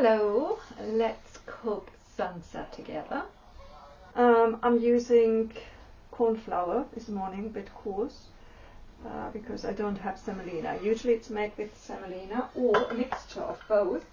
Hello, let's cook Sansa together. I'm using corn flour this morning, a bit coarse, because I don't have semolina. Usually it's made with semolina or a mixture of both,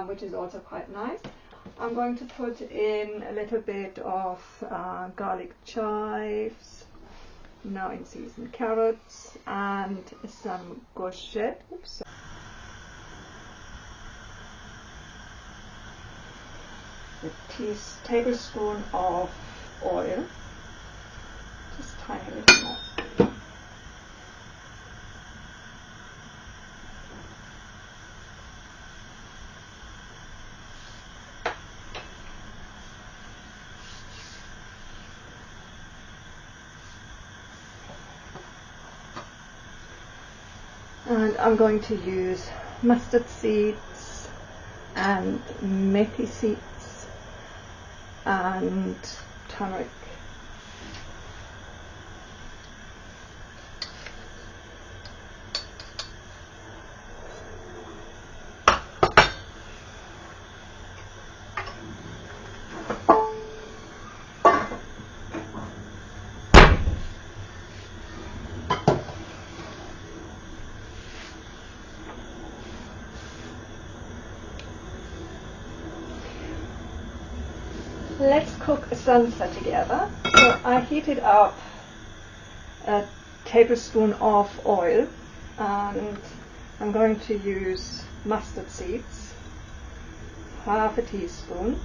which is also quite nice. I'm going to put in a little bit of garlic chives, now in season carrots, and some courgette. Oops. A tablespoon of oil, just tiny little more. And I'm going to use mustard seeds and methi seeds and turmeric. Let's cook Sansa together. So I heated up a tablespoon of oil, and I'm going to use mustard seeds, half a teaspoon.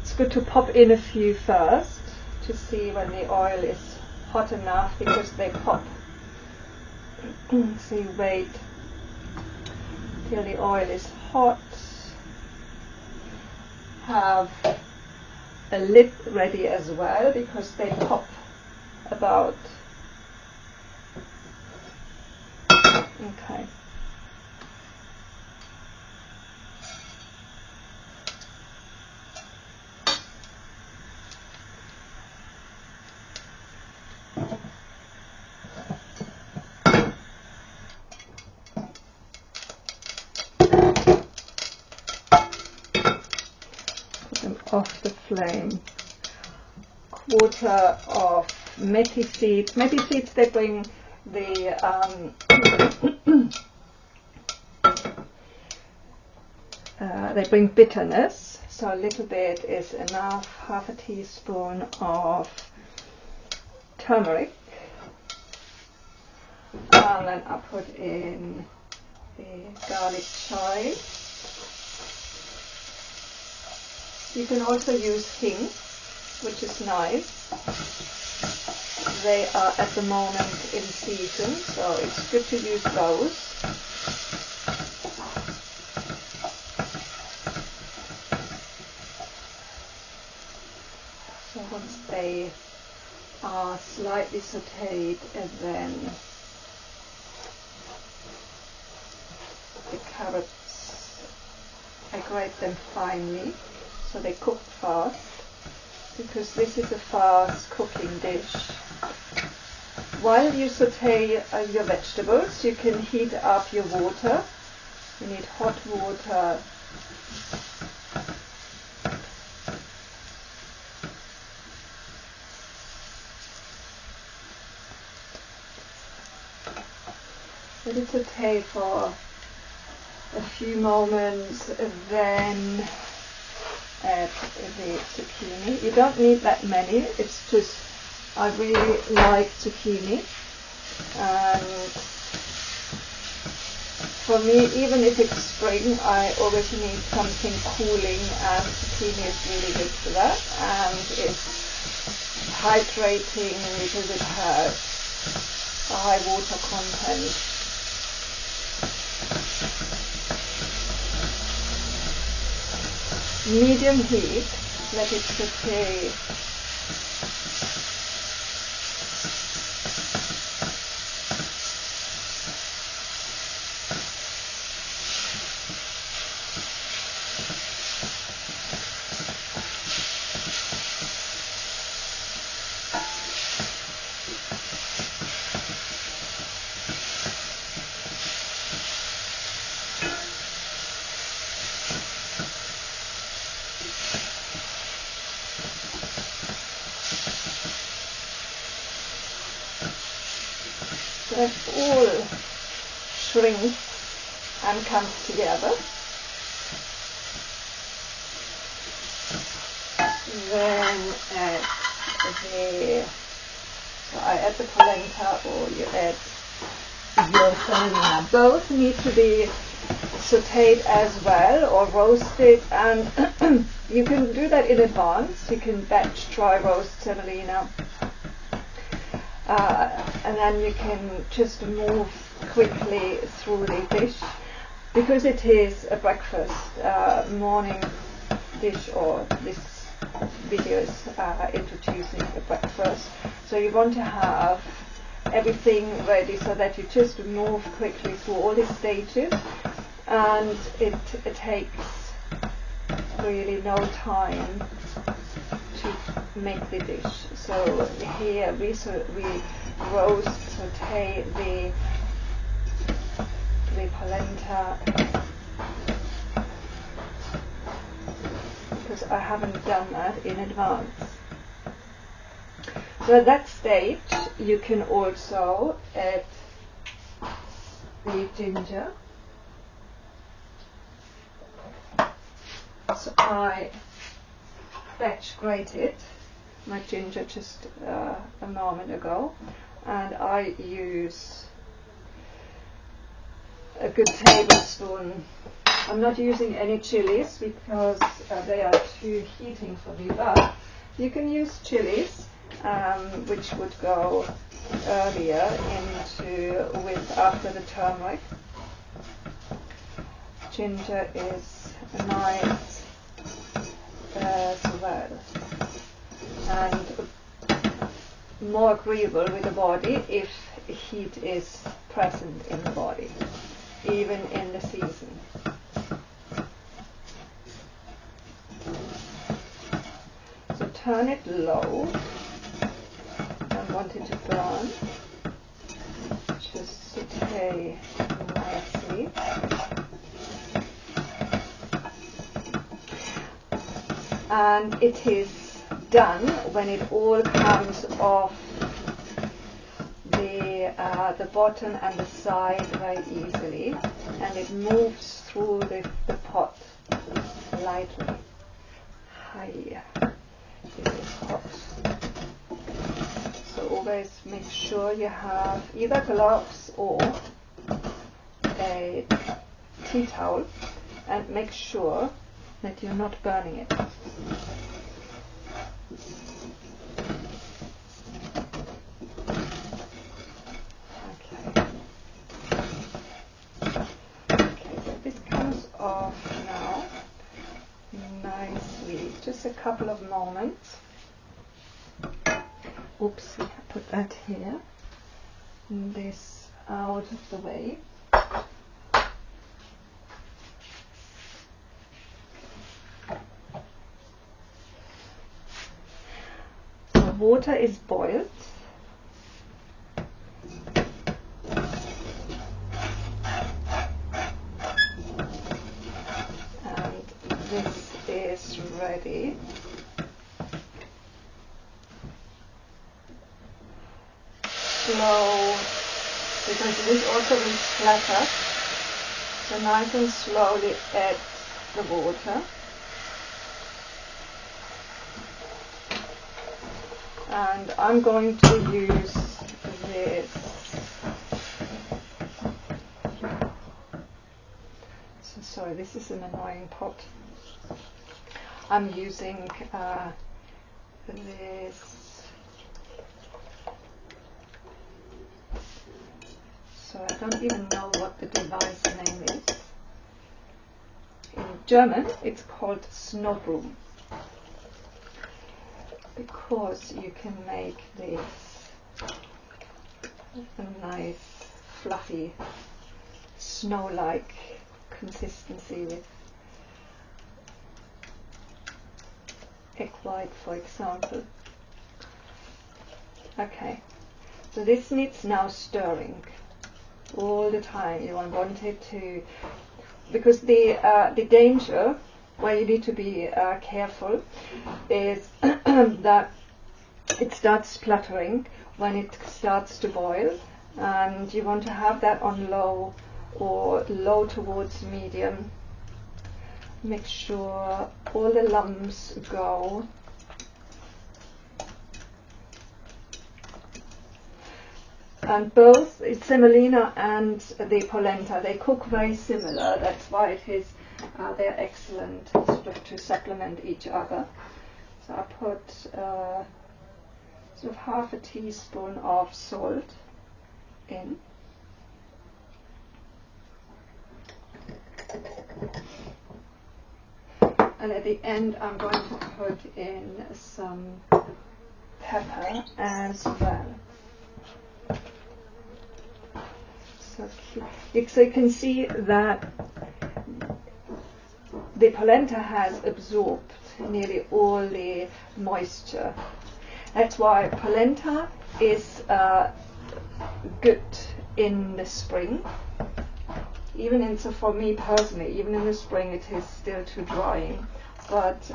It's good to pop in a few first to see when the oil is hot enough, because they pop. So you wait till the oil is hot. Have a lid ready as well, because they pop about. Okay. Put them off the flame. Quarter of methi seeds. Methi seeds, they bring the they bring bitterness, so a little bit is enough. Half a teaspoon of turmeric, and then I put in the garlic chives. You can also use hing, which is nice. They are at the moment in season, so it's good to use those. So once they are slightly sauteed, and then the carrots, I grate them finely so they cook fast, because this is a fast cooking dish. While you saute your vegetables, you can heat up your water. You need hot water. Let it saute for a few moments, then add the zucchini. You don't need that many, it's just, I really like zucchini, and for me, even if it's spring, I always need something cooling, and zucchini is really good for that, and it's hydrating because it has a high water content. Medium heat, let it saute. that all shrinks and comes together. Then add so I add the polenta, or you add your semolina. Both need to be sauteed as well, or roasted, and you can do that in advance. You can batch dry roast semolina, and then you can just move quickly through the dish, because it is a breakfast morning dish, or this video is introducing a breakfast. So you want to have everything ready so that you just move quickly through all the stages, and it takes really no time to make the dish. So here we saute the polenta, because I haven't done that in advance. So at that stage you can also add the ginger. So I batch grated my ginger just a moment ago, and I use a good tablespoon. I'm not using any chilies because they are too heating for me, but you can use chilies, which would go earlier after the turmeric. Ginger is nice as well, and more agreeable with the body if heat is present in the body, even in the season. So turn it low. Don't want it to burn. Just saute nicely. And it is done when it all comes off the bottom and the side very easily, and it moves through the pot lightly. Hi, this is hot. So always make sure you have either gloves or a tea towel, and make sure that you're not burning it. Okay, so this comes off now nicely. Just a couple of moments. Oops, I put that here. This out of the way. Water is boiled. And this is ready. Slow, because this also will splatter. So nice and slowly add the water. And I'm going to use this. So sorry, this is an annoying pot. I'm using this. So I don't even know what the device name is. In German, it's called Snowbroom, because you can make this a nice fluffy snow-like consistency with egg white, for example. Okay, so this needs now stirring all the time. You want it to, because the danger where you need to be careful is that it starts spluttering when it starts to boil, and you want to have that on low or low towards medium. Make sure all the lumps go. And both semolina and the polenta, they cook very similar. That's why it is they're excellent to supplement each other. So I put sort of half a teaspoon of salt in. And at the end I'm going to put in some pepper as well. So you can see that the polenta has absorbed nearly all the moisture. That's why polenta is good in the spring. So for me personally, even in the spring it is still too drying. But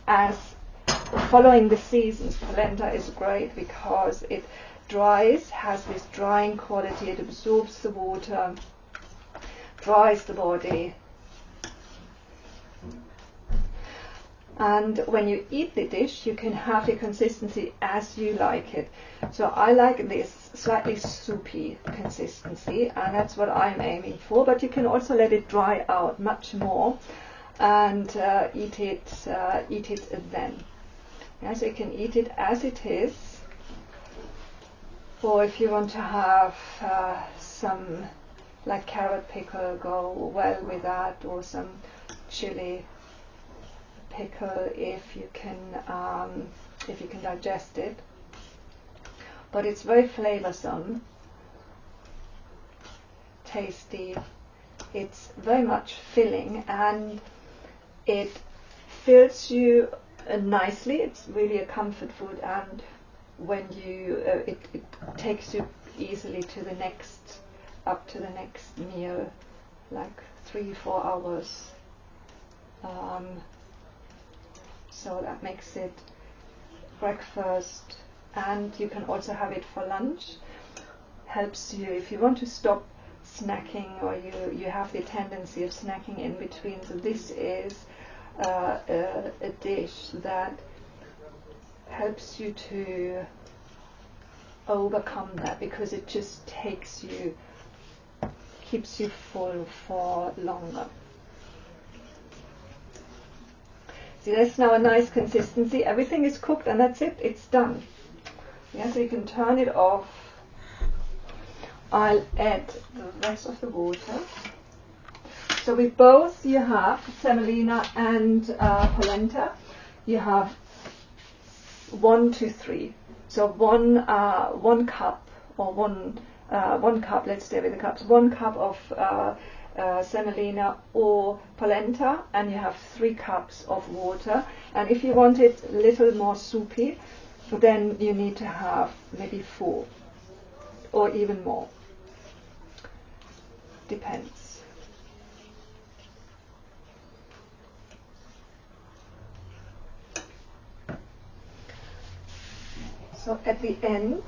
as following the seasons, polenta is great because it has this drying quality. It absorbs the water, dries the body, and when you eat the dish you can have the consistency as you like it. So I like this slightly soupy consistency, and that's what I'm aiming for, but you can also let it dry out much more and eat it then. Yeah, so you can eat it as it is. Or if you want to have some like carrot pickle go well with that, or some chili pickle if you can digest it. But it's very flavoursome, tasty. It's very much filling, and it fills you nicely. It's really a comfort food, and when you it takes you easily to the next meal, like 3-4 hours. So that makes it breakfast, and you can also have it for lunch. Helps you if you want to stop snacking, or you have the tendency of snacking in between. So this is a dish that helps you to overcome that, because it just keeps you full for longer. See, that's now a nice consistency. Everything is cooked, and that's it. It's done. Yeah, so you can turn it off. I'll add the rest of the water. So with both, you have semolina and polenta. You have 1 to 3. So one cup, or one cup. Let's stay with the cups. 1 cup of semolina or polenta, and you have 3 cups of water. And if you want it a little more soupy, then you need to have maybe 4 or even more. Depends. So at the end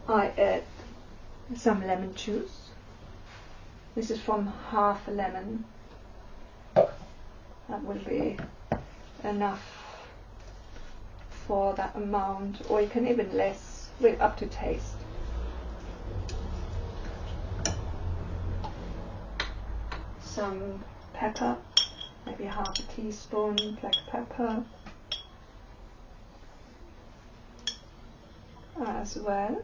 I add some lemon juice. This is from half a lemon. That will be enough for that amount, or you can even less, with up to taste. Some pepper, maybe half a teaspoon black pepper as well.